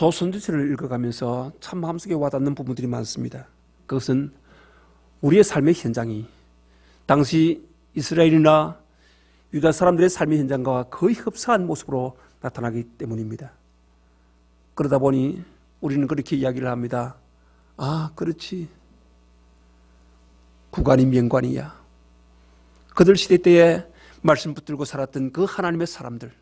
소선지서를 읽어가면서 참 마음속에 와닿는 부분들이 많습니다. 그것은 우리의 삶의 현장이 당시 이스라엘이나 유다 사람들의 삶의 현장과 거의 흡사한 모습으로 나타나기 때문입니다. 그러다 보니 우리는 그렇게 이야기를 합니다. 아, 그렇지. 구관이 명관이야. 그들 시대 때에 말씀 붙들고 살았던 그 하나님의 사람들,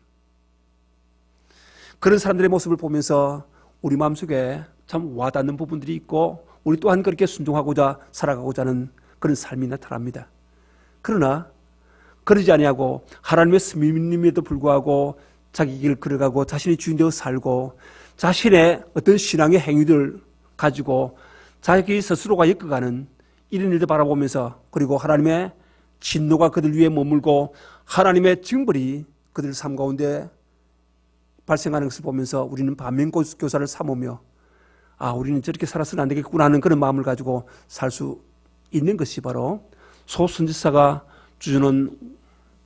그런 사람들의 모습을 보면서 우리 마음속에 참 와닿는 부분들이 있고 우리 또한 그렇게 순종하고자 살아가고자 하는 그런 삶이 나타납니다. 그러나 그러지 아니하고 하나님의 스님임에도 불구하고 자기 길을 걸어가고 자신이 주인 되어 살고 자신의 어떤 신앙의 행위들 가지고 자기 스스로가 엮어가는 이런 일들 바라보면서, 그리고 하나님의 진노가 그들 위에 머물고 하나님의 징벌이 그들 삶 가운데 발생하는 것을 보면서 우리는 반면교사를 삼으며 아, 우리는 저렇게 살아서는 안 되겠구나 하는 그런 마음을 가지고 살 수 있는 것이 바로 소선지자가 주는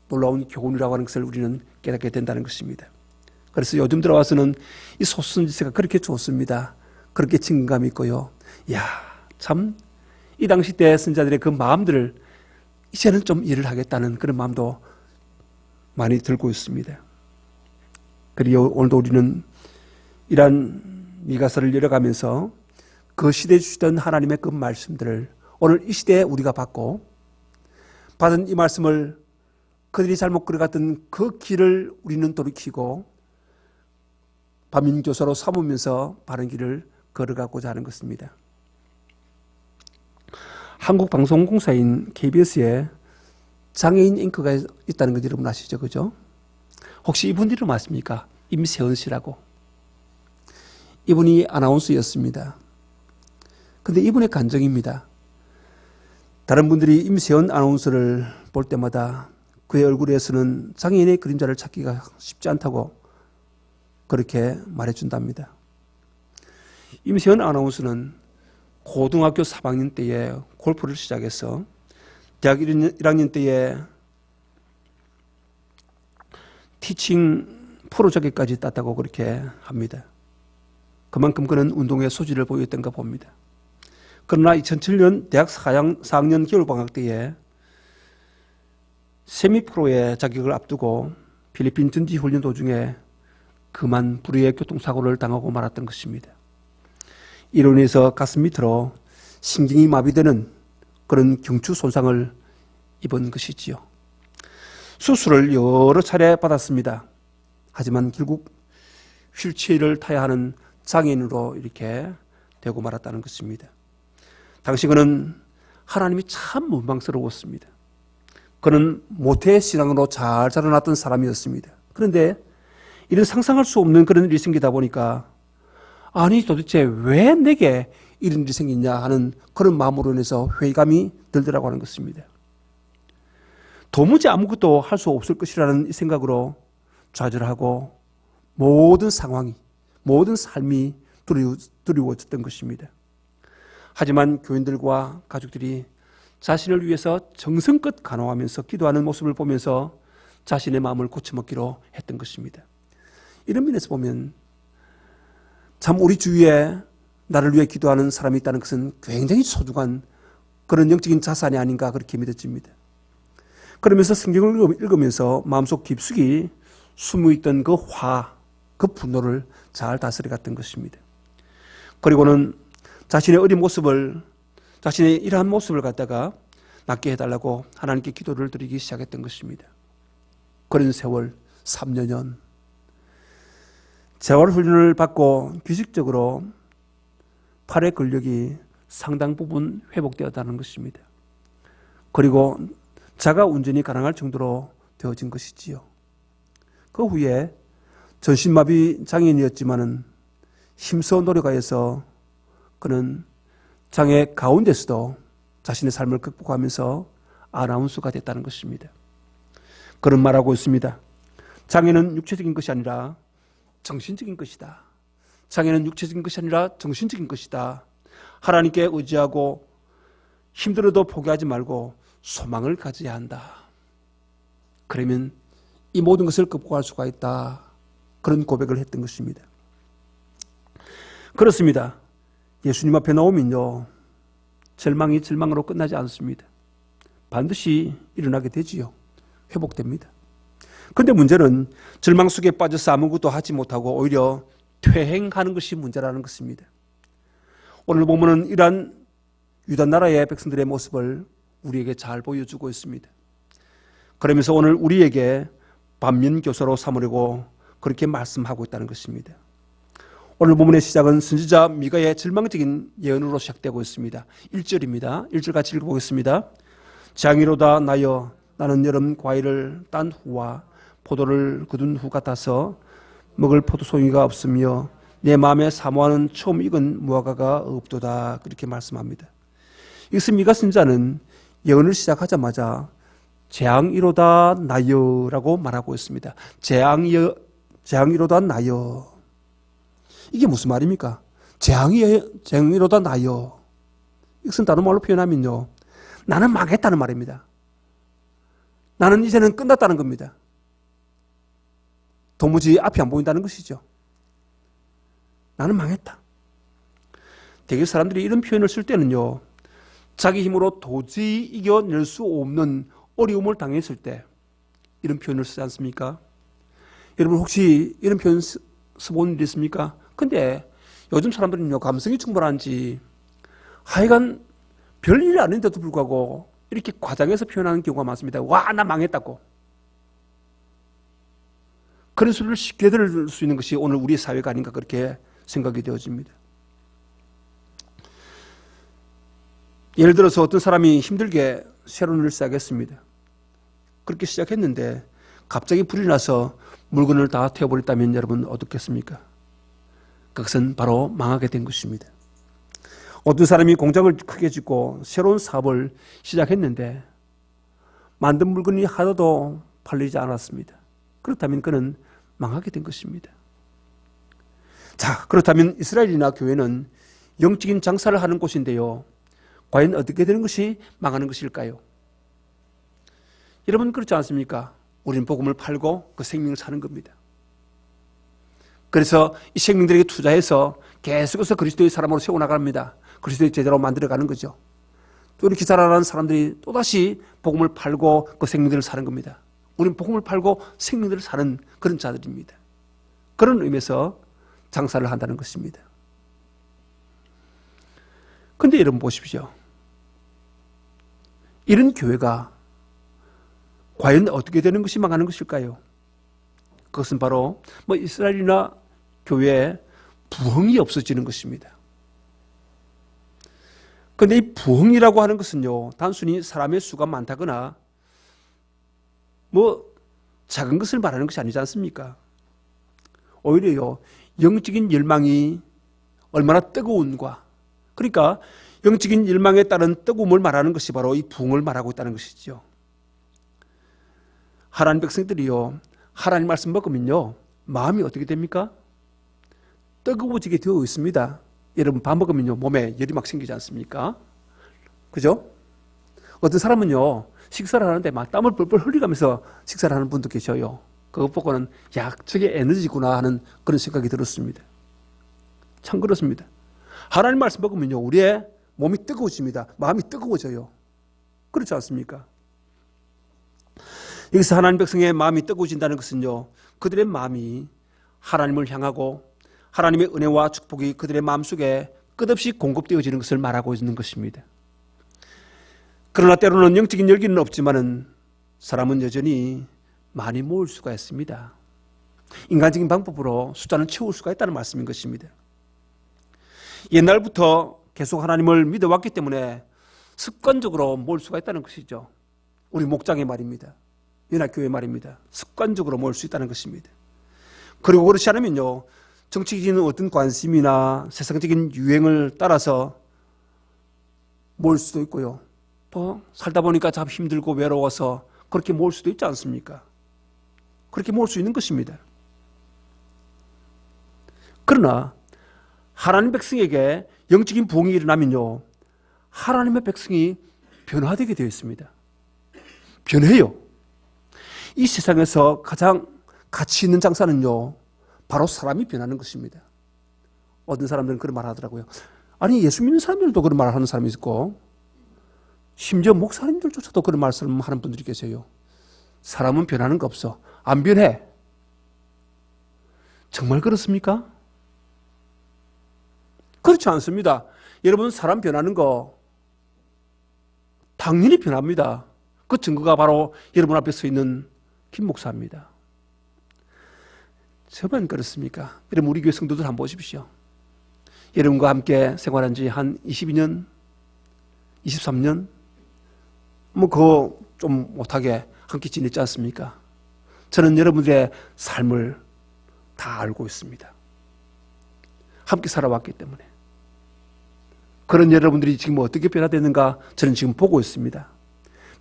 놀라운 교훈이라고 하는 것을 우리는 깨닫게 된다는 것입니다. 그래서 요즘 들어와서는 이 소선지자가 그렇게 좋습니다. 그렇게 친근감이 있고요. 야, 참 이 당시 때 선지자들의 그 마음들을 이제는 좀 일을 하겠다는 그런 마음도 많이 들고 있습니다. 그리고 오늘도 우리는 이러한 미가서를 열어가면서 그 시대에 주시던 하나님의 그 말씀들을 오늘 이 시대에 우리가 받고 받은 이 말씀을 그들이 잘못 걸어갔던 그 길을 우리는 돌이키고 반면교사로 삼으면서 바른 길을 걸어가고자 하는 것입니다. 한국방송공사인 KBS에 장애인 앵커가 있다는 것 여러분 아시죠? 그죠? 혹시 이분 이름 아십니까? 임세은 씨라고. 이분이 아나운서였습니다. 근데 이분의 간증입니다. 다른 분들이 임세은 아나운서를 볼 때마다 그의 얼굴에서는 장애인의 그림자를 찾기가 쉽지 않다고 그렇게 말해준답니다. 임세은 아나운서는 고등학교 3학년 때에 골프를 시작해서 대학 1학년 때에 티칭 프로 자격까지 땄다고 그렇게 합니다. 그만큼 그는 운동에 소질을 보였던가 봅니다. 그러나 2007년 대학 4학년 겨울방학 때에 세미프로의 자격을 앞두고 필리핀 전지훈련 도중에 그만 불의의 교통사고를 당하고 말았던 것입니다. 이로 인해서 가슴 밑으로 신경이 마비되는 그런 경추 손상을 입은 것이지요. 수술을 여러 차례 받았습니다. 하지만 결국 휠체어를 타야 하는 장애인으로 이렇게 되고 말았다는 것입니다. 당시 그는 하나님이 참 원망스러웠습니다. 그는 모태 신앙으로 잘 자라났던 사람이었습니다. 그런데 이런 상상할 수 없는 그런 일이 생기다 보니까 아니 도대체 왜 내게 이런 일이 생기냐 하는 그런 마음으로 인해서 회의감이 들더라고 하는 것입니다. 도무지 아무것도 할 수 없을 것이라는 생각으로 좌절하고 모든 상황이, 모든 삶이 두려워졌던 것입니다. 하지만 교인들과 가족들이 자신을 위해서 정성껏 간호하면서 기도하는 모습을 보면서 자신의 마음을 고쳐먹기로 했던 것입니다. 이런 면에서 보면 참 우리 주위에 나를 위해 기도하는 사람이 있다는 것은 굉장히 소중한 그런 영적인 자산이 아닌가 그렇게 믿어집니다. 그러면서 성경을 읽으면서 마음속 깊숙이 숨어있던 그 화, 그 분노를 잘 다스려갔던 것입니다. 그리고는 자신의 어린 모습을, 자신의 이러한 모습을 갖다가 낫게 해달라고 하나님께 기도를 드리기 시작했던 것입니다. 그런 세월 3년여 재활훈련을 받고 규칙적으로 팔의 근력이 상당 부분 회복되었다는 것입니다. 그리고 자가 운전이 가능할 정도로 되어진 것이지요. 그 후에 전신마비 장애인이었지만은 힘써 노력하여서 그는 장애 가운데서도 자신의 삶을 극복하면서 아나운서가 됐다는 것입니다. 그런 말하고 있습니다. 장애는 육체적인 것이 아니라 정신적인 것이다. 장애는 육체적인 것이 아니라 정신적인 것이다. 하나님께 의지하고 힘들어도 포기하지 말고 소망을 가져야 한다. 그러면 이 모든 것을 극복할 수가 있다. 그런 고백을 했던 것입니다. 그렇습니다. 예수님 앞에 나오면요, 절망이 절망으로 끝나지 않습니다. 반드시 일어나게 되지요. 회복됩니다. 그런데 문제는 절망 속에 빠져서 아무것도 하지 못하고 오히려 퇴행하는 것이 문제라는 것입니다. 오늘 보면은 이러한 유다 나라의 백성들의 모습을 우리에게 잘 보여주고 있습니다. 그러면서 오늘 우리에게 반면교사로 삼으려고 그렇게 말씀하고 있다는 것입니다. 오늘 본문의 시작은 선지자 미가의 절망적인 예언으로 시작되고 있습니다. 1절입니다. 1절 같이 읽어보겠습니다. 장이로다 나여 나는 여름 과일을 딴 후와 포도를 거둔 후 같아서 먹을 포도송이가 없으며 내 마음에 사모하는 처음 익은 무화과가 없도다. 그렇게 말씀합니다. 이것은 미가 선지자는 예언을 시작하자마자 재앙이로다 나여라고 말하고 있습니다. 재앙이로다 나여. 이게 무슨 말입니까? 재앙이로다 나여. 이것은 다른 말로 표현하면요, 나는 망했다는 말입니다. 나는 이제는 끝났다는 겁니다. 도무지 앞이 안 보인다는 것이죠. 나는 망했다. 대개 사람들이 이런 표현을 쓸 때는요, 자기 힘으로 도저히 이겨낼 수 없는 어려움을 당했을 때 이런 표현을 쓰지 않습니까? 여러분 혹시 이런 표현 써본 일 있습니까? 근데 요즘 사람들은요, 감성이 충분한지 하여간 별일 아닌데도 불구하고 이렇게 과장해서 표현하는 경우가 많습니다. 와, 나 망했다고. 그런 소리를 쉽게 들을 수 있는 것이 오늘 우리 사회가 아닌가 그렇게 생각이 되어집니다. 예를 들어서 어떤 사람이 힘들게 새로운 일을 시작했습니다. 그렇게 시작했는데 갑자기 불이 나서 물건을 다 태워버렸다면 여러분 어떻겠습니까? 그것은 바로 망하게 된 것입니다. 어떤 사람이 공장을 크게 짓고 새로운 사업을 시작했는데 만든 물건이 하나도 팔리지 않았습니다. 그렇다면 그는 망하게 된 것입니다. 자, 그렇다면 이스라엘이나 교회는 영적인 장사를 하는 곳인데요, 과연 어떻게 되는 것이 망하는 것일까요? 여러분 그렇지 않습니까? 우리는 복음을 팔고 그 생명을 사는 겁니다. 그래서 이 생명들에게 투자해서 계속해서 그리스도의 사람으로 세워나갑니다. 그리스도의 제자로 만들어가는 거죠. 또 이렇게 자라나는 사람들이 또다시 복음을 팔고 그 생명들을 사는 겁니다. 우리는 복음을 팔고 생명들을 사는 그런 자들입니다. 그런 의미에서 장사를 한다는 것입니다. 그런데 여러분 보십시오. 이런 교회가 과연 어떻게 되는 것이 망하는 것일까요? 그것은 바로 이스라엘이나 교회에 부흥이 없어지는 것입니다. 그런데 이 부흥이라고 하는 것은요, 단순히 사람의 수가 많다거나 작은 것을 말하는 것이 아니지 않습니까? 오히려요, 영적인 열망이 얼마나 뜨거운가. 그러니까 영적인 열망에 따른 뜨거움을 말하는 것이 바로 이 부흥을 말하고 있다는 것이죠. 하나님 백성들이요, 하나님 말씀 먹으면요, 마음이 어떻게 됩니까? 뜨거워지게 되어 있습니다. 여러분 밥 먹으면요, 몸에 열이 막 생기지 않습니까? 그죠? 어떤 사람은요, 식사를 하는데 막 땀을 뻘뻘 흘리면서 식사를 하는 분도 계셔요. 그것 보고는 야, 저게 에너지구나 하는 그런 생각이 들었습니다. 참 그렇습니다. 하나님 말씀 먹으면요, 우리의 몸이 뜨거워집니다. 마음이 뜨거워져요. 그렇지 않습니까? 여기서 하나님 백성의 마음이 뜨거워진다는 것은요, 그들의 마음이 하나님을 향하고 하나님의 은혜와 축복이 그들의 마음속에 끝없이 공급되어지는 것을 말하고 있는 것입니다. 그러나 때로는 영적인 열기는 없지만은 사람은 여전히 많이 모을 수가 있습니다. 인간적인 방법으로 숫자는 채울 수가 있다는 말씀인 것입니다. 옛날부터 계속 하나님을 믿어왔기 때문에 습관적으로 모을 수가 있다는 것이죠. 우리 목장의 말입니다. 연합교회 말입니다. 습관적으로 모을 수 있다는 것입니다. 그리고 그렇지 않으면요, 정치적인 어떤 관심이나 세상적인 유행을 따라서 모을 수도 있고요, 또 살다 보니까 참 힘들고 외로워서 그렇게 모을 수도 있지 않습니까? 그렇게 모을 수 있는 것입니다. 그러나 하나님 백성에게 영적인 부흥이 일어나면요, 하나님의 백성이 변화되게 되어 있습니다. 변해요. 이 세상에서 가장 가치 있는 장사는요, 바로 사람이 변하는 것입니다. 어떤 사람들은 그런 말 하더라고요. 아니, 예수 믿는 사람들도 그런 말 하는 사람이 있고, 심지어 목사님들조차도 그런 말씀을 하는 분들이 계세요. 사람은 변하는 거 없어. 안 변해. 정말 그렇습니까? 그렇지 않습니다. 여러분, 사람 변하는 거 당연히 변합니다. 그 증거가 바로 여러분 앞에 서 있는 김 목사입니다. 저만 그렇습니까? 여러분, 우리 교회 성도들 한번 보십시오. 여러분과 함께 생활한 지 한 22년, 23년, 그거 좀 못하게 함께 지냈지 않습니까? 저는 여러분들의 삶을 다 알고 있습니다. 함께 살아왔기 때문에. 그런 여러분들이 지금 어떻게 변화되는가 저는 지금 보고 있습니다.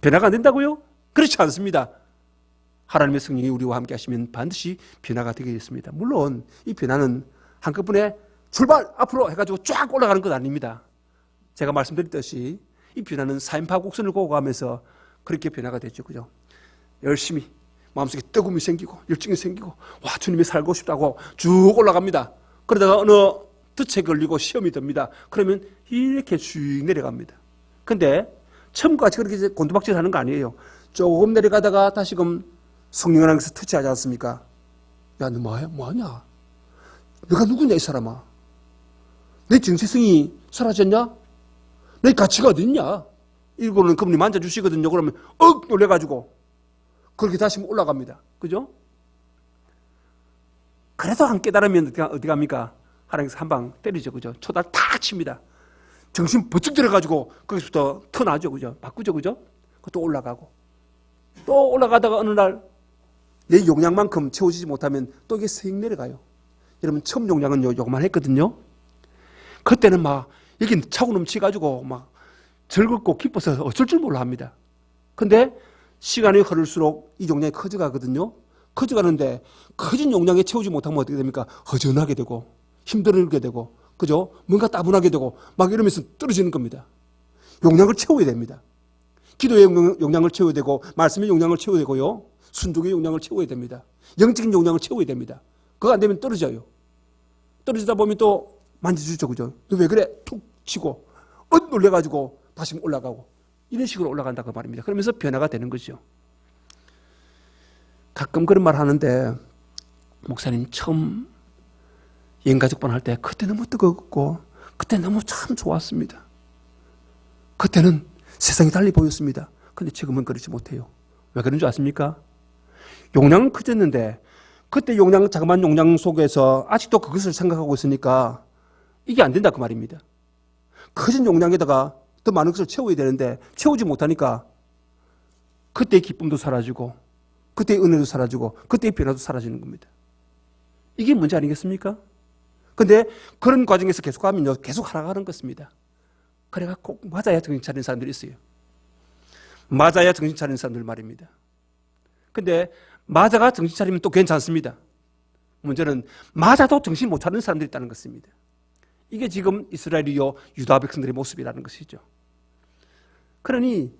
변화가 안 된다고요? 그렇지 않습니다. 하나님의 성령이 우리와 함께 하시면 반드시 변화가 되게 있습니다. 물론 이 변화는 한꺼번에 출발 앞으로 해가지고 쫙 올라가는 것 아닙니다. 제가 말씀드렸듯이 이 변화는 사인파 곡선을 보고 가면서 그렇게 변화가 됐죠. 그죠? 열심히 마음속에 뜨거움이 생기고 열정이 생기고 와, 주님이 살고 싶다고 쭉 올라갑니다. 그러다가 어느 덫에 걸리고 시험이 듭니다. 그러면 이렇게 쭉 내려갑니다. 근데 처음까지 그렇게 곤두박질 하는 거 아니에요. 조금 내려가다가 다시금 성령 안에서 터치하지 않습니까? 야, 너 뭐하냐? 너가 누구냐, 이 사람아? 내 정체성이 사라졌냐? 내 가치가 어디 있냐? 이거는 그분이 만져주시거든요. 그러면 놀래가지고 그렇게 다시 올라갑니다. 그죠? 그래도 안 깨달으면 어디 갑니까? 하나님께서 한 방 때리죠. 그죠? 초달 탁 칩니다. 정신 번쩍 들어가지고 거기서부터 터나죠. 그죠? 바꾸죠. 그죠? 또 올라가고 또 올라가다가 어느 날 내 용량만큼 채워지지 못하면 또 이게 슥 내려가요. 여러분, 처음 용량은 요거만 했거든요. 그때는 막 여기 차고 넘치가지고 막 즐겁고 기뻐서 어쩔 줄 몰라 합니다. 근데 시간이 흐를수록 이 용량이 커져가거든요. 커져가는데 커진 용량에 채우지 못하면 어떻게 됩니까? 허전하게 되고 힘들게 되고, 그죠? 뭔가 따분하게 되고 막 이러면서 떨어지는 겁니다. 용량을 채워야 됩니다. 기도의 용량을 채워야 되고, 말씀의 용량을 채워야 되고요, 순종의 용량을 채워야 됩니다. 영적인 용량을 채워야 됩니다. 그거 안 되면 떨어져요. 떨어지다 보면 또 만져주죠. 그죠? 너 왜 그래? 툭 치고 놀래가지고 다시 올라가고 이런 식으로 올라간다고 말입니다. 그러면서 변화가 되는 거죠. 가끔 그런 말 하는데, 목사님 처음 여행가족반 할 때 그때 너무 뜨거웠고 그때 너무 참 좋았습니다. 그때는 세상이 달리 보였습니다. 근데 지금은 그렇지 못해요. 왜 그런 줄 아십니까? 용량은 커졌는데 그때 자그마한 용량 속에서 아직도 그것을 생각하고 있으니까 이게 안 된다 그 말입니다. 커진 용량에다가 더 많은 것을 채워야 되는데 채우지 못하니까 그때의 기쁨도 사라지고 그때의 은혜도 사라지고 그때의 변화도 사라지는 겁니다. 이게 문제 아니겠습니까? 근데 그런 과정에서 계속 가면요, 계속 하락하는 것입니다. 그래가 꼭 맞아야 정신 차리는 사람들이 있어요. 맞아야 정신 차리는 사람들 말입니다. 근데 맞아가 정신 차리면 또 괜찮습니다. 문제는 맞아도 정신 못 차리는 사람들이 있다는 것입니다. 이게 지금 이스라엘이요 유다 백성들의 모습이라는 것이죠. 그러니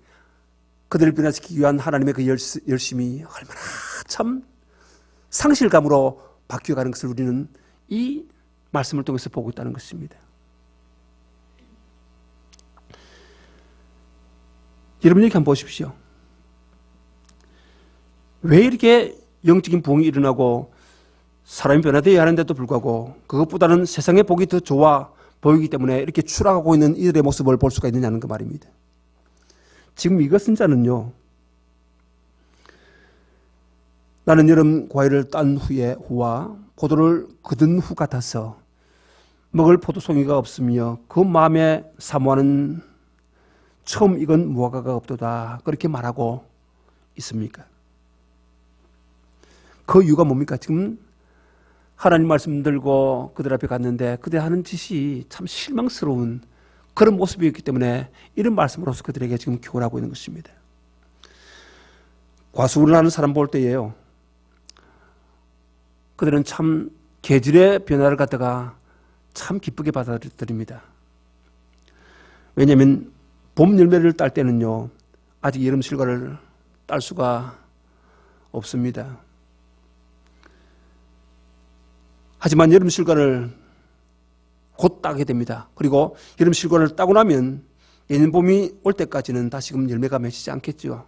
그들을 변화시키기 위한 하나님의 그 열심이 얼마나 참 상실감으로 바뀌어가는 것을 우리는 이 말씀을 통해서 보고 있다는 것입니다. 여러분 여기 한번 보십시오. 왜 이렇게 영적인 부흥이 일어나고 사람이 변화되어야 하는데도 불구하고 그것보다는 세상의 복이 더 좋아 보이기 때문에 이렇게 추락하고 있는 이들의 모습을 볼 수가 있느냐는 그 말입니다. 지금 이것은 자는요, 나는 여름 과일을 딴 후와 포도를 거둔 후 같아서 먹을 포도송이가 없으며 그 마음에 사모하는 처음 익은 무화과가 없도다, 그렇게 말하고 있습니까? 그 이유가 뭡니까? 지금 하나님 말씀 들고 그들 앞에 갔는데 그들 하는 짓이 참 실망스러운 그런 모습이었기 때문에 이런 말씀으로서 그들에게 지금 교훈하고 있는 것입니다. 과수를 하는 사람 볼 때예요, 그들은 참 계절의 변화를 갖다가 참 기쁘게 받아들입니다. 왜냐하면 봄 열매를 딸 때는요, 아직 여름 실과를 딸 수가 없습니다. 하지만 여름 실과를 곧 따게 됩니다. 그리고 여름 실과를 따고 나면 내년 봄이 올 때까지는 다시금 열매가 맺히지 않겠죠.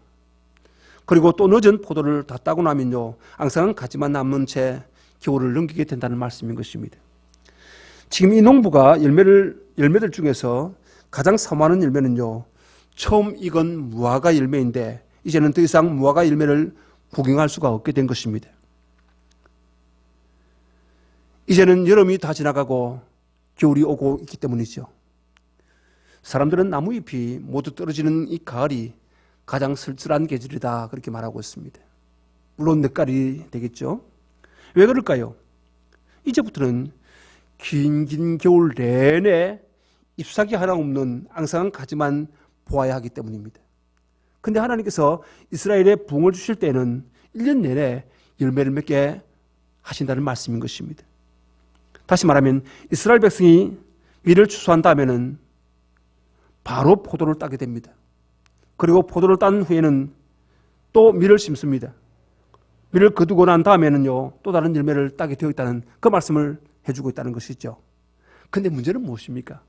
그리고 또 늦은 포도를 다 따고 나면요, 앙상한 가지만 남은 채 겨울을 넘기게 된다는 말씀인 것입니다. 지금 이 농부가 열매들 중에서 가장 사모하는 열매는요, 처음 익은 무화과 열매인데 이제는 더 이상 무화과 열매를 구경할 수가 없게 된 것입니다. 이제는 여름이 다 지나가고 겨울이 오고 있기 때문이죠. 사람들은 나무잎이 모두 떨어지는 이 가을이 가장 쓸쓸한 계절이다, 그렇게 말하고 있습니다. 물론 늦가을이 되겠죠. 왜 그럴까요? 이제부터는 긴 겨울 내내 잎사귀 하나 없는 앙상한 가지만 보아야 하기 때문입니다. 근데 하나님께서 이스라엘에 부흥을 주실 때는 1년 내내 열매를 맺게 하신다는 말씀인 것입니다. 다시 말하면 이스라엘 백성이 밀을 추수한 다음에는 바로 포도를 따게 됩니다. 그리고 포도를 딴 후에는 또 밀을 심습니다. 밀을 거두고 난 다음에는요, 또 다른 열매를 따게 되어 있다는 그 말씀을 해주고 있다는 것이죠. 근데 문제는 무엇입니까?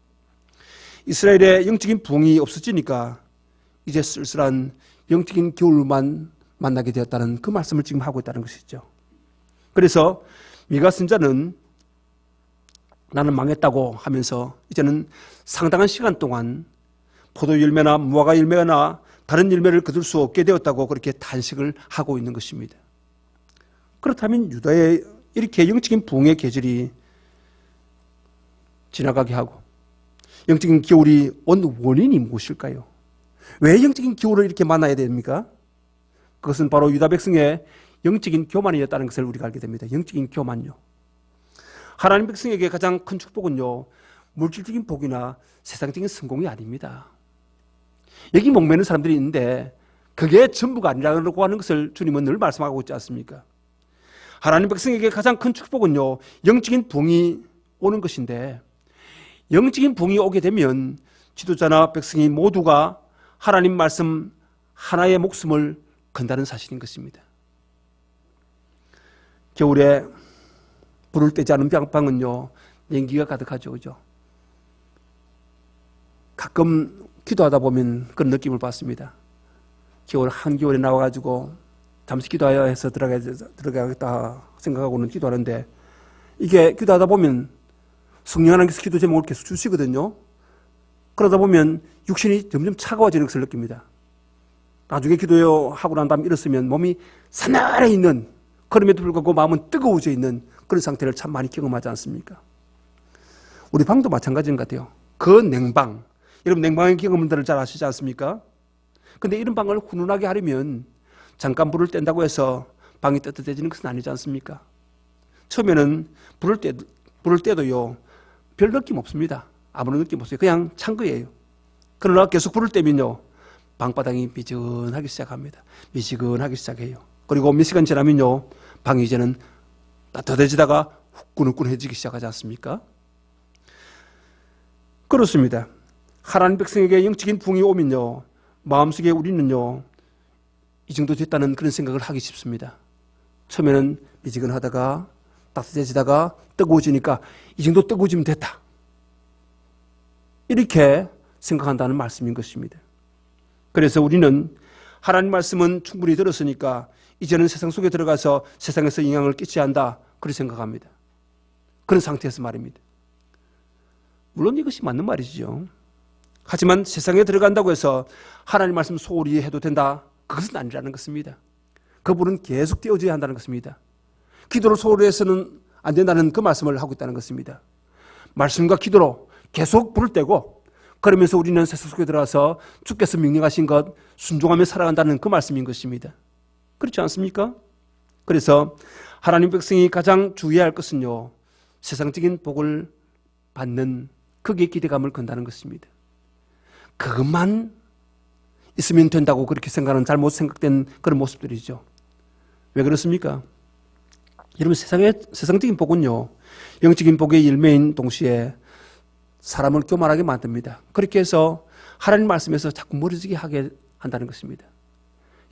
이스라엘의 영적인 부흥이 없어지니까 이제 쓸쓸한 영적인 겨울만 만나게 되었다는 그 말씀을 지금 하고 있다는 것이죠. 그래서 미가 선자는 나는 망했다고 하면서 이제는 상당한 시간 동안 포도 열매나 무화과 열매나 다른 열매를 거둘 수 없게 되었다고 그렇게 탄식을 하고 있는 것입니다. 그렇다면 유다의 이렇게 영적인 부흥의 계절이 지나가게 하고 영적인 겨울이 온 원인이 무엇일까요? 왜 영적인 겨울을 이렇게 만나야 됩니까? 그것은 바로 유다 백성의 영적인 교만이었다는 것을 우리가 알게 됩니다. 영적인 교만요. 하나님 백성에게 가장 큰 축복은요, 물질적인 복이나 세상적인 성공이 아닙니다. 여기 목매는 사람들이 있는데 그게 전부가 아니라고 하는 것을 주님은 늘 말씀하고 있지 않습니까? 하나님 백성에게 가장 큰 축복은요, 영적인 부흥이 오는 것인데 영적인 부흥이 오게 되면 지도자나 백성이 모두가 하나님 말씀 하나의 목숨을 건다는 사실인 것입니다. 겨울에 불을 떼지 않은 방은요, 냉기가 가득하죠. 그죠? 가끔 기도하다 보면 그런 느낌을 받습니다. 겨울 한겨울에 나와가지고 잠시 기도해서 들어가겠다 생각하고는 기도하는데 이게 기도하다 보면 성령 하나님께서 기도 제목을 계속 주시거든요. 그러다 보면 육신이 점점 차가워지는 것을 느낍니다. 나중에 기도하고 난 다음에 일어서면 몸이 산날해 있는, 그럼에도 불구하고 마음은 뜨거워져 있는 그런 상태를 참 많이 경험하지 않습니까? 우리 방도 마찬가지인 것 같아요. 그 냉방, 여러분 냉방의 경험들을 잘 아시지 않습니까? 근데 이런 방을 훈훈하게 하려면 잠깐 불을 뗀다고 해서 방이 따뜻해지는 것은 아니지 않습니까? 처음에는 불을 떼도요, 별 느낌 없습니다. 아무런 느낌 없어요. 그냥 찬 거예요. 그러나 계속 불을 떼면요, 방바닥이 미지근하기 시작합니다. 미지근하기 시작해요. 그리고 몇 시간 지나면요, 방이 이제는 따뜻해지다가 후끈후끈해지기 시작하지 않습니까? 그렇습니다. 하나님 백성에게 영적인 부흥이 오면요, 마음속에 우리는요, 이 정도 됐다는 그런 생각을 하기 쉽습니다. 처음에는 미지근하다가 따뜻해지다가 뜨거워지니까 이 정도 뜨거워지면 됐다, 이렇게 생각한다는 말씀인 것입니다. 그래서 우리는 하나님 말씀은 충분히 들었으니까 이제는 세상 속에 들어가서 세상에서 영향을 끼쳐야 한다, 그렇게 생각합니다. 그런 상태에서 말입니다. 물론 이것이 맞는 말이죠. 하지만 세상에 들어간다고 해서 하나님 말씀 소홀히 해도 된다, 그것은 아니라는 것입니다. 그 불은 계속 띄워져야 한다는 것입니다. 기도를 소홀히 해서는 안 된다는 그 말씀을 하고 있다는 것입니다. 말씀과 기도로 계속 불을 떼고, 그러면서 우리는 세상 속에 들어가서 주께서 명령하신 것 순종하며 살아간다는 그 말씀인 것입니다. 그렇지 않습니까? 그래서 하나님 백성이 가장 주의해야 할 것은요, 세상적인 복을 받는 거기에 기대감을 건다는 것입니다. 그것만 있으면 된다고 그렇게 생각하는 잘못 생각된 그런 모습들이죠. 왜 그렇습니까? 여러분, 세상적인 복은요, 영적인 복의 열매인 동시에 사람을 교만하게 만듭니다. 그렇게 해서 하나님 말씀에서 자꾸 멀어지게 하게 한다는 것입니다.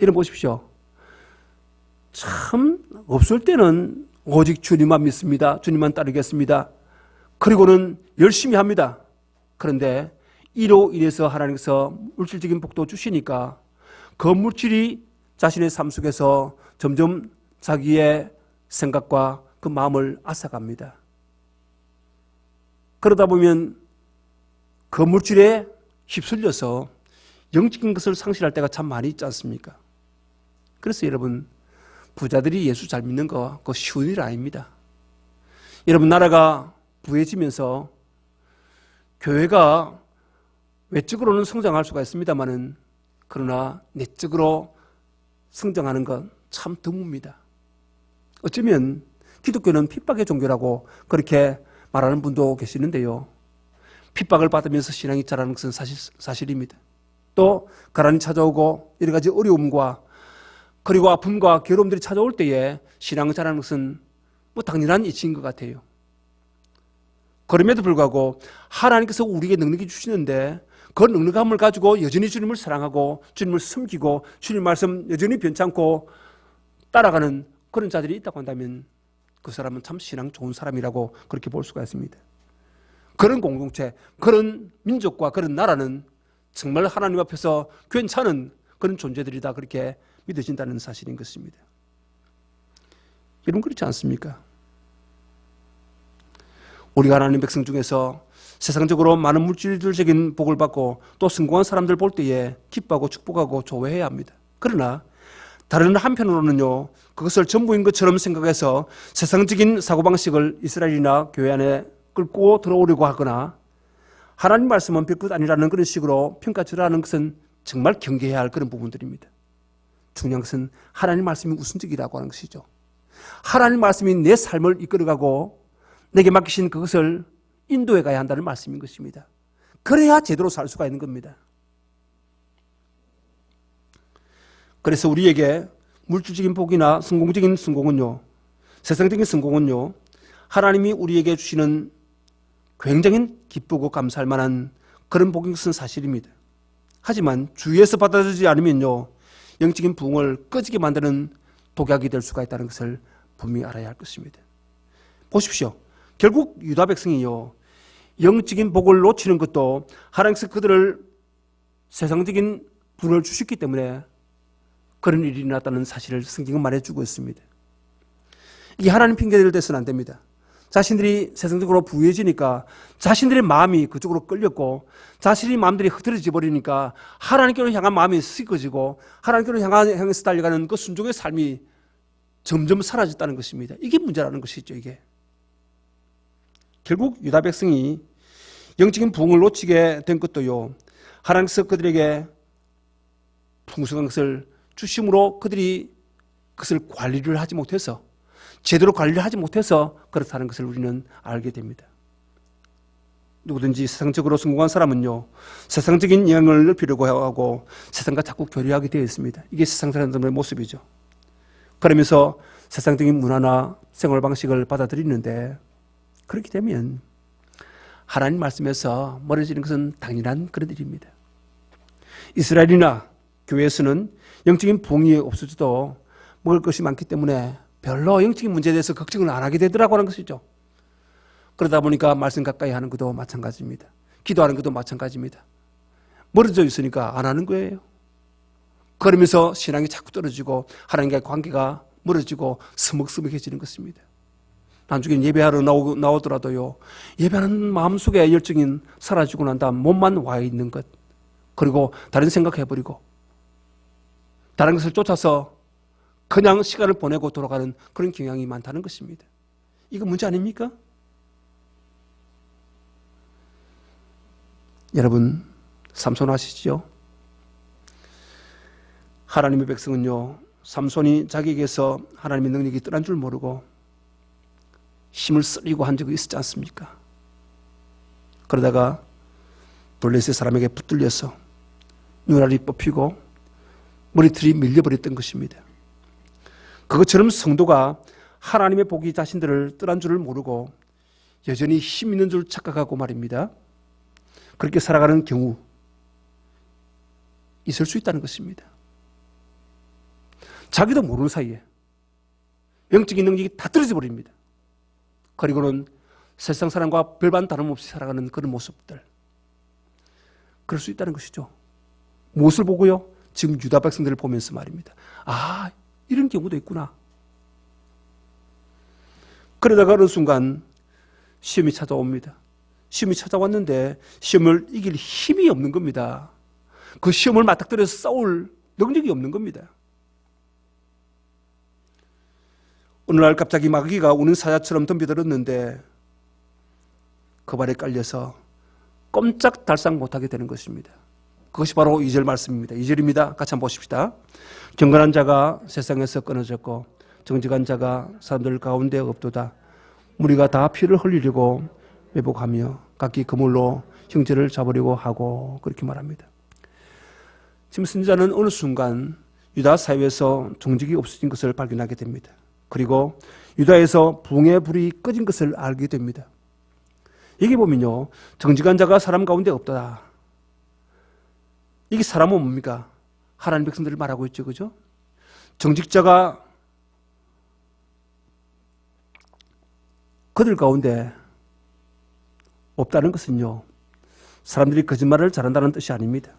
여러분 보십시오. 참 없을 때는 오직 주님만 믿습니다, 주님만 따르겠습니다, 그리고는 열심히 합니다. 그런데 이로 인해서 하나님께서 물질적인 복도 주시니까 그 물질이 자신의 삶 속에서 점점 자기의 생각과 그 마음을 앗아갑니다. 그러다 보면 그 물질에 휩쓸려서 영적인 것을 상실할 때가 참 많이 있지 않습니까? 그래서 여러분, 부자들이 예수 잘 믿는 거 그거 쉬운 일 아닙니다. 여러분, 나라가 부해지면서 교회가 외적으로는 성장할 수가 있습니다만은 그러나 내적으로 성장하는 건 참 드뭅니다. 어쩌면 기독교는 핍박의 종교라고 그렇게 말하는 분도 계시는데요. 핍박을 받으면서 신앙이 자라는 것은 사실입니다. 또 가난이 찾아오고 여러 가지 어려움과 그리고 아픔과 괴로움들이 찾아올 때에 신앙이 자라는 것은 당연한 이치인 것 같아요. 그럼에도 불구하고 하나님께서 우리에게 능력이 주시는데 그 능력함을 가지고 여전히 주님을 사랑하고 주님을 섬기고 주님 말씀 여전히 변찮고 따라가는 그런 자들이 있다고 한다면 그 사람은 참 신앙 좋은 사람이라고 그렇게 볼 수가 있습니다. 그런 공동체, 그런 민족과 그런 나라는 정말 하나님 앞에서 괜찮은 그런 존재들이다 그렇게 믿어진다는 사실인 것입니다. 여러분 그렇지 않습니까? 우리가 하나님 백성 중에서 세상적으로 많은 물질적인 복을 받고 또 성공한 사람들 볼 때에 기뻐하고 축복하고 좋아해야 합니다. 그러나 다른 한편으로는요, 그것을 전부인 것처럼 생각해서 세상적인 사고방식을 이스라엘이나 교회 안에 끌고 들어오려고 하거나 하나님 말씀은 별것 아니라는 그런 식으로 평가절하하는 것은 정말 경계해야 할 그런 부분들입니다. 중요한 것은 하나님 말씀이 우선적이라고 하는 것이죠. 하나님 말씀이 내 삶을 이끌어가고 내게 맡기신 그것을 인도해 가야 한다는 말씀인 것입니다. 그래야 제대로 살 수가 있는 겁니다. 그래서 우리에게 물질적인 복이나 성공적인 성공은요, 세상적인 성공은요, 하나님이 우리에게 주시는 굉장히 기쁘고 감사할 만한 그런 복인 것은 사실입니다. 하지만 주위에서 받아들이지 않으면요, 영적인 부흥을 꺼지게 만드는 독약이 될 수가 있다는 것을 분명히 알아야 할 것입니다. 보십시오. 결국 유다 백성이요, 영적인 복을 놓치는 것도 하나님께서 그들을 세상적인 분을 주셨기 때문에 그런 일이 일어났다는 사실을 성경은 말해주고 있습니다. 이게 하나님 핑계를 대서는 안 됩니다. 자신들이 세상적으로 부유해지니까 자신들의 마음이 그쪽으로 끌렸고 자신의 마음들이 흐트러져 버리니까 하나님께로 향한 마음이 씻어지고 하나님께로 향해서 달려가는 그 순종의 삶이 점점 사라졌다는 것입니다. 이게 문제라는 것이죠. 이게 결국 유다 백성이 영적인 부흥을 놓치게 된 것도요, 하나님께서 그들에게 풍성한 것을 주심으로 그들이 그것을 관리를 하지 못해서, 제대로 관리를 하지 못해서 그렇다는 것을 우리는 알게 됩니다. 누구든지 세상적으로 성공한 사람은요, 세상적인 영향을 넓히려고 하고 세상과 자꾸 교류하게 되어 있습니다. 이게 세상 사람들의 모습이죠. 그러면서 세상적인 문화나 생활 방식을 받아들이는데, 그렇게 되면 하나님 말씀에서 멀어지는 것은 당연한 그런 일입니다. 이스라엘이나 교회에서는 영적인 부흥이 없어져도 먹을 것이 많기 때문에 별로 영적인 문제에 대해서 걱정을 안 하게 되더라고 하는 것이죠. 그러다 보니까 말씀 가까이 하는 것도 마찬가지입니다. 기도하는 것도 마찬가지입니다. 멀어져 있으니까 안 하는 거예요. 그러면서 신앙이 자꾸 떨어지고 하나님과의 관계가 멀어지고 서먹서먹해지는 것입니다. 나중에 예배하러 나오더라도요, 예배하는 마음속에 열정이 사라지고 난 다음 몸만 와 있는 것, 그리고 다른 생각해버리고 다른 것을 쫓아서 그냥 시간을 보내고 돌아가는 그런 경향이 많다는 것입니다. 이거 문제 아닙니까? 여러분, 삼손 아시죠? 하나님의 백성은요, 삼손이 자기에게서 하나님의 능력이 떠난 줄 모르고 힘을 쓰리고 한 적이 있었지 않습니까? 그러다가 블레셋 사람에게 붙들려서 눈알이 뽑히고 머리털이 밀려버렸던 것입니다. 그것처럼 성도가 하나님의 복이 자신들을 떠난 줄을 모르고 여전히 힘 있는 줄 착각하고 말입니다, 그렇게 살아가는 경우 있을 수 있다는 것입니다. 자기도 모르는 사이에 영적인 능력이 다 떨어져 버립니다. 그리고는 세상 사람과 별반 다름없이 살아가는 그런 모습들. 그럴 수 있다는 것이죠. 무엇을 보고요? 지금 유다 백성들을 보면서 말입니다. 아, 이런 경우도 있구나. 그러다가 어느 순간 시험이 찾아옵니다. 시험이 찾아왔는데 시험을 이길 힘이 없는 겁니다. 그 시험을 맞닥뜨려서 싸울 능력이 없는 겁니다. 어느 날 갑자기 마귀가 우는 사자처럼 덤벼들었는데 그 발에 깔려서 꼼짝달싹 못하게 되는 것입니다. 그것이 바로 2절 말씀입니다. 2절입니다. 같이 한번 보십시다. 경건한 자가 세상에서 끊어졌고 정직한 자가 사람들 가운데 없도다. 무리가 다 피를 흘리려고 매복하며 각기 그물로 형제를 잡으려고 하고 그렇게 말합니다. 지금 선지자는 어느 순간 유다 사회에서 정직이 없어진 것을 발견하게 됩니다. 그리고 유다에서 붕의 불이 꺼진 것을 알게 됩니다. 여기 보면요, 정직한 자가 사람 가운데 없다. 이게 사람은 뭡니까? 하나님 백성들을 말하고 있죠, 그죠? 정직자가 그들 가운데 없다는 것은요, 사람들이 거짓말을 잘한다는 뜻이 아닙니다.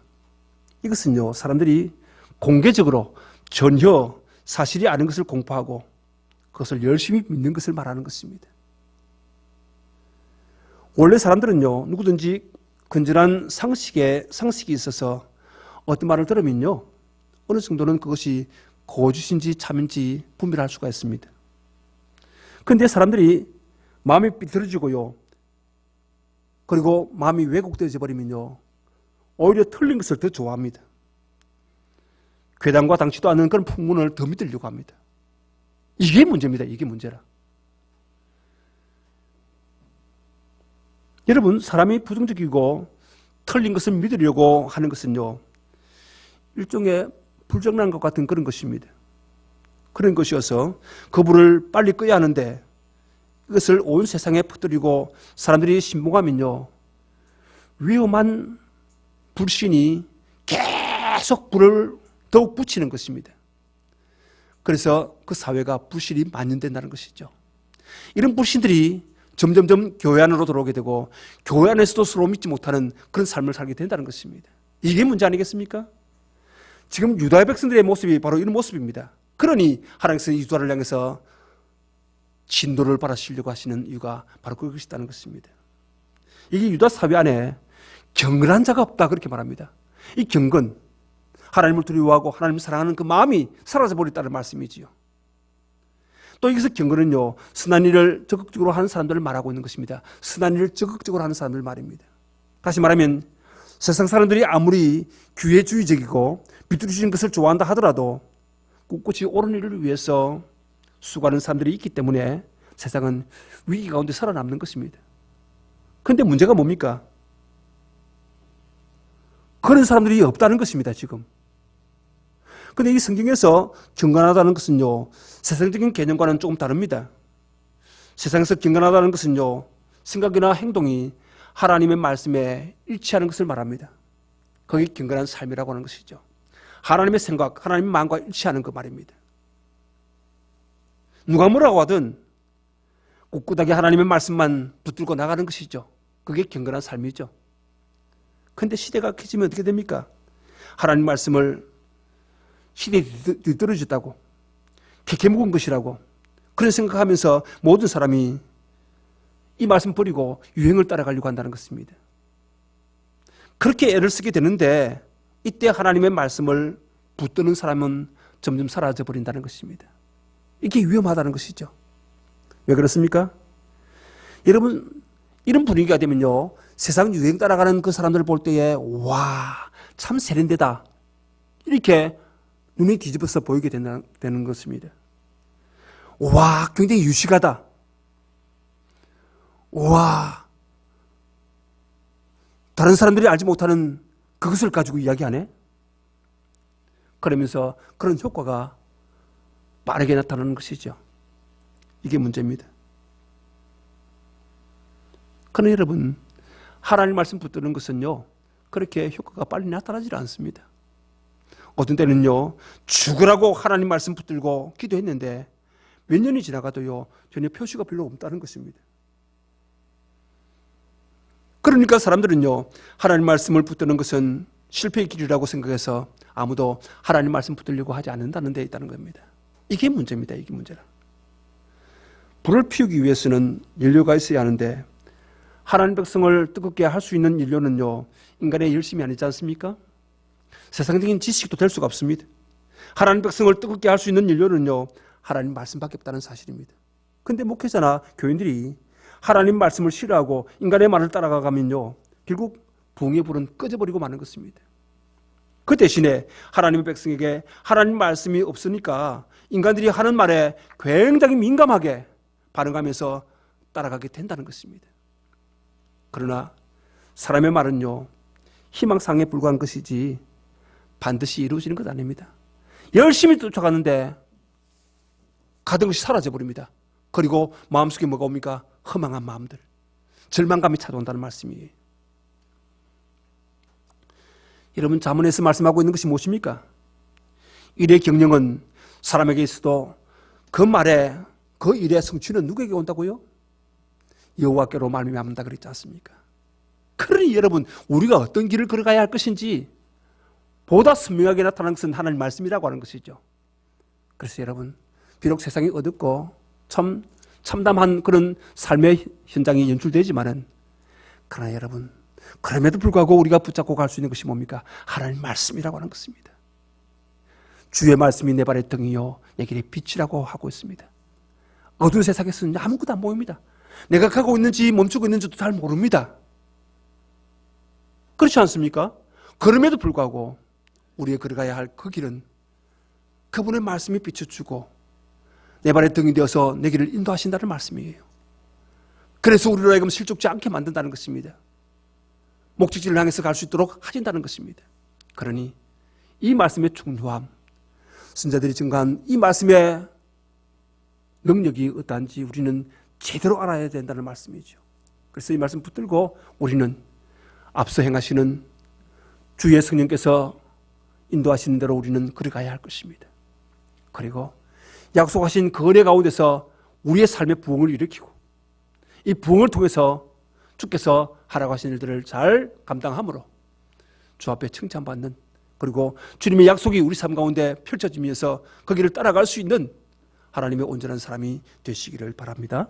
이것은요, 사람들이 공개적으로 전혀 사실이 아닌 것을 공포하고 그것을 열심히 믿는 것을 말하는 것입니다. 원래 사람들은요, 누구든지 건전한 상식이 있어서 어떤 말을 들으면요, 어느 정도는 그것이 거짓인지 참인지 분별할 수가 있습니다. 그런데 사람들이 마음이 삐뚤어지고요, 그리고 마음이 왜곡되어져 버리면요, 오히려 틀린 것을 더 좋아합니다. 괴담과 당치도 않는 그런 풍문을 더 믿으려고 합니다. 이게 문제입니다. 이게 문제라. 여러분, 사람이 부정적이고 틀린 것을 믿으려고 하는 것은요, 일종의 불정난 것 같은 그런 것입니다. 그런 것이어서 그 불을 빨리 꺼야 하는데 이것을 온 세상에 퍼뜨리고 사람들이 신봉하면요, 위험한 불신이 계속 불을 더욱 붙이는 것입니다. 그래서 그 사회가 불신이 만연된다는 것이죠. 이런 불신들이 점점점 교회 안으로 들어오게 되고 교회 안에서도 서로 믿지 못하는 그런 삶을 살게 된다는 것입니다. 이게 문제 아니겠습니까? 지금 유다의 백성들의 모습이 바로 이런 모습입니다. 그러니 하나님께서 유다를 향해서 진도를 바라시려고 하시는 이유가 바로 그것이라는 것입니다. 이게 유다 사회 안에 경건한 자가 없다 그렇게 말합니다. 이 경건, 하나님을 두려워하고 하나님을 사랑하는 그 마음이 사라져버렸다는 말씀이지요. 또 여기서 경건은요, 선한 일을 적극적으로 하는 사람들을 말하고 있는 것입니다. 선한 일을 적극적으로 하는 사람들 말입니다. 다시 말하면 세상 사람들이 아무리 규회주의적이고 비뚤어지는 것을 좋아한다 하더라도 꿋꿋이 옳은 일을 위해서 수고하는 사람들이 있기 때문에 세상은 위기 가운데 살아남는 것입니다. 그런데 문제가 뭡니까? 그런 사람들이 없다는 것입니다, 지금. 그런데 이 성경에서 경건하다는 것은요, 세상적인 개념과는 조금 다릅니다. 세상에서 경건하다는 것은요, 생각이나 행동이 하나님의 말씀에 일치하는 것을 말합니다. 그게 경건한 삶이라고 하는 것이죠. 하나님의 생각, 하나님의 마음과 일치하는 그 말입니다. 누가 뭐라고 하든 꿋꿋하게 하나님의 말씀만 붙들고 나가는 것이죠. 그게 경건한 삶이죠. 그런데 시대가 켜지면 어떻게 됩니까? 하나님 말씀을 시대에 뒤떨어졌다고, 캐캐 묵은 것이라고 그런 생각하면서 모든 사람이 이 말씀 버리고 유행을 따라가려고 한다는 것입니다. 그렇게 애를 쓰게 되는데 이때 하나님의 말씀을 붙드는 사람은 점점 사라져 버린다는 것입니다. 이게 위험하다는 것이죠. 왜 그렇습니까? 여러분, 이런 분위기가 되면요, 세상 유행 따라가는 그 사람들을 볼 때에 와, 참 세련되다 이렇게 눈이 뒤집어서 보이게 되는 것입니다. 와, 굉장히 유식하다. 와, 다른 사람들이 알지 못하는 그것을 가지고 이야기하네? 그러면서 그런 효과가 빠르게 나타나는 것이죠. 이게 문제입니다. 그러나 여러분, 하나님 말씀 붙드는 것은요, 그렇게 효과가 빨리 나타나지 않습니다. 어떤 때는요, 죽으라고 하나님 말씀 붙들고 기도했는데 몇 년이 지나가도요, 전혀 표시가 별로 없다는 것입니다. 그러니까 사람들은요, 하나님 말씀을 붙드는 것은 실패의 길이라고 생각해서 아무도 하나님 말씀 붙들려고 하지 않는다는 데 있다는 겁니다. 이게 문제입니다. 이게 문제라. 불을 피우기 위해서는 연료가 있어야 하는데 하나님 백성을 뜨겁게 할 수 있는 연료는요, 인간의 열심이 아니지 않습니까? 세상적인 지식도 될 수가 없습니다. 하나님 백성을 뜨겁게 할 수 있는 연료는요, 하나님 말씀밖에 없다는 사실입니다. 근데 목회자나 교인들이 하나님 말씀을 싫어하고 인간의 말을 따라가면요, 결국 부흥의 불은 꺼져버리고 마는 것입니다. 그 대신에 하나님의 백성에게 하나님 말씀이 없으니까 인간들이 하는 말에 굉장히 민감하게 반응하면서 따라가게 된다는 것입니다. 그러나 사람의 말은요, 희망상에 불과한 것이지 반드시 이루어지는 것 아닙니다. 열심히 쫓아가는데 가던 것이 사라져버립니다. 그리고 마음속에 뭐가 옵니까? 허망한 마음들, 절망감이 찾아온다는 말씀이에요. 여러분, 잠언에서 말씀하고 있는 것이 무엇입니까? 일의 경영은 사람에게 있어도 그 말에, 그 일의 성취는 누구에게 온다고요? 여호와께로 말미암는다 그랬지 않습니까? 그러니 여러분, 우리가 어떤 길을 걸어가야 할 것인지 보다 선명하게 나타나는 것은 하나님 말씀이라고 하는 것이죠. 그래서 여러분, 비록 세상이 어둡고 참담한 그런 삶의 현장이 연출되지만은, 그러나 여러분, 그럼에도 불구하고 우리가 붙잡고 갈 수 있는 것이 뭡니까? 하나님 말씀이라고 하는 것입니다. 주의 말씀이 내 발의 등이요 내 길의 빛이라고 하고 있습니다. 어두운 세상에서는 아무것도 안 보입니다. 내가 가고 있는지 멈추고 있는지도 잘 모릅니다. 그렇지 않습니까? 그럼에도 불구하고 우리가 걸어가야 할 그 길은 그분의 말씀이 비춰주고 내 발의 등이 되어서 내 길을 인도하신다는 말씀이에요. 그래서 우리로 하여금 실족지 않게 만든다는 것입니다. 목적지를 향해서 갈 수 있도록 하신다는 것입니다. 그러니 이 말씀의 중요함, 선자들이 증거한 이 말씀의 능력이 어떠한지 우리는 제대로 알아야 된다는 말씀이죠. 그래서 이 말씀 붙들고 우리는 앞서 행하시는 주의 성령께서 인도하시는 대로 우리는 걸어가야 할 것입니다. 그리고 약속하신 그 은혜 가운데서 우리의 삶의 부흥을 일으키고 이 부흥을 통해서 주께서 하라고 하신 일들을 잘 감당함으로 주 앞에 칭찬받는, 그리고 주님의 약속이 우리 삶 가운데 펼쳐지면서 거기를 따라갈 수 있는 하나님의 온전한 사람이 되시기를 바랍니다.